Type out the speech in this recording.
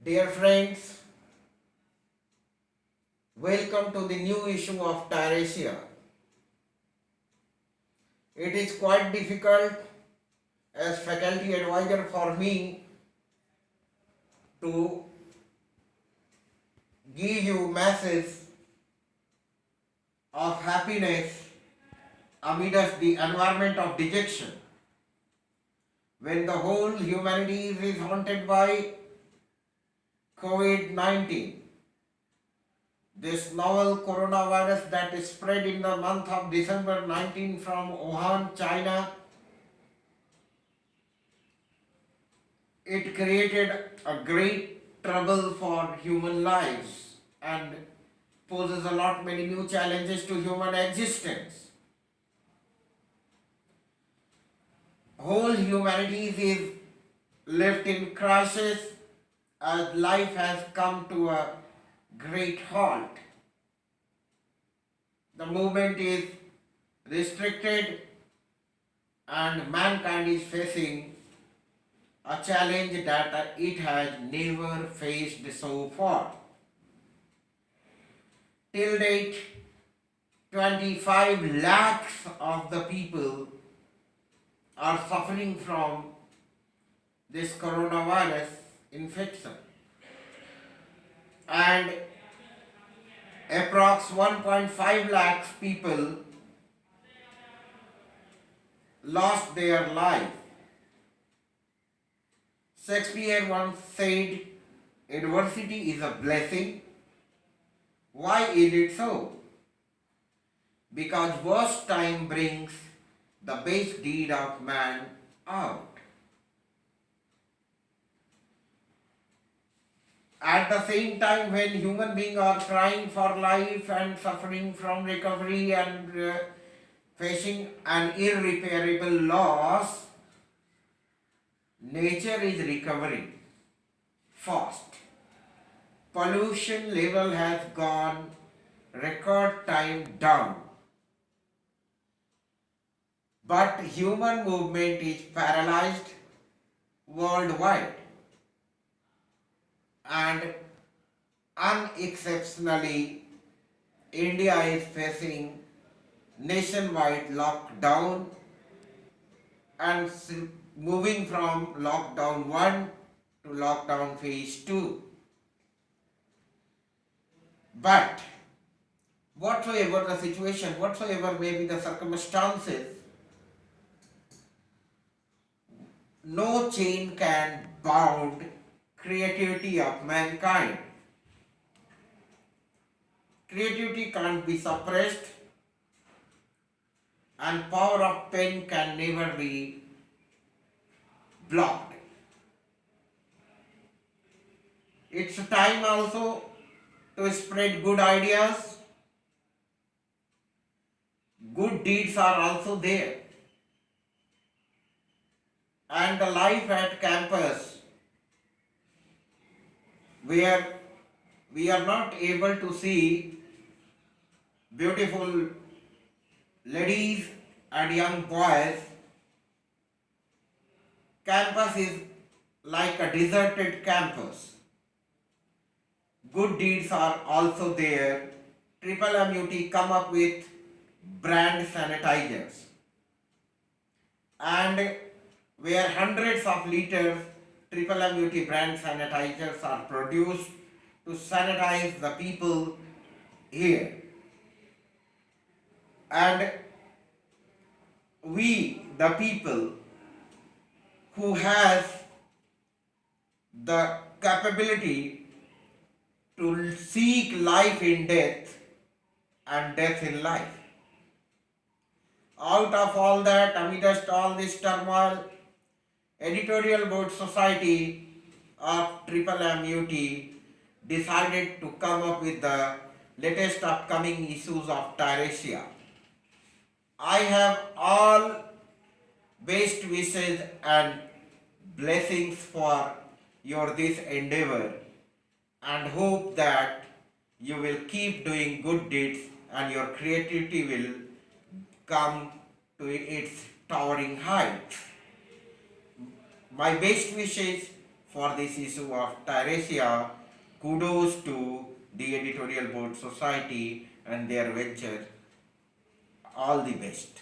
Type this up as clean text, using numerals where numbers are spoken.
Dear friends, welcome to the new issue of Tiracia. It is quite difficult as faculty advisor for me to give you message of happiness amidst the environment of dejection when the whole humanity is haunted by COVID-19. This novel coronavirus that is spread in the month of December 19 from Wuhan, China, it created a great trouble for human lives and poses a lot many new challenges to human existence. Whole humanity is left in crisis as life has come to a great halt. The movement is restricted and mankind is facing a challenge that it has never faced so far. Till date, 25 lakhs of the people are suffering from this coronavirus infection, and approx 1.5 lakhs people lost their life. Shakespeare once said, adversity is a blessing. Why is it so? Because worst time brings the best deed of man out. At the same time, when human beings are crying for life and suffering from recovery and facing an irreparable loss, nature is recovering fast. Pollution level has gone record time down. But human movement is paralyzed worldwide, and unexceptionally, India is facing nationwide lockdown and moving from lockdown 1 to lockdown phase 2. But whatsoever the situation, whatsoever may be the circumstances, no chain can bound creativity of mankind. Creativity can't be suppressed, and power of pen can never be blocked. It's time also to spread good ideas. Good deeds are also there. And the life at campus, where we are not able to see beautiful ladies and young boys, campus is like a deserted campus. Good deeds are also there. Triple MUT come up with brand sanitizers, and where hundreds of liters Triple MUT brand sanitizers are produced to sanitize the people here. And we, the people who has the capability to seek life in death and death in life. Out of all that, amidst all this turmoil, Editorial Board Society of Triple MUT decided to come up with the latest upcoming issues of Tiracia. I have all best wishes and blessings for your this endeavor, and hope that you will keep doing good deeds and your creativity will come to its towering heights. My best wishes for this issue of Tyresia. Kudos to the Editorial Board Society and their venture. All the best.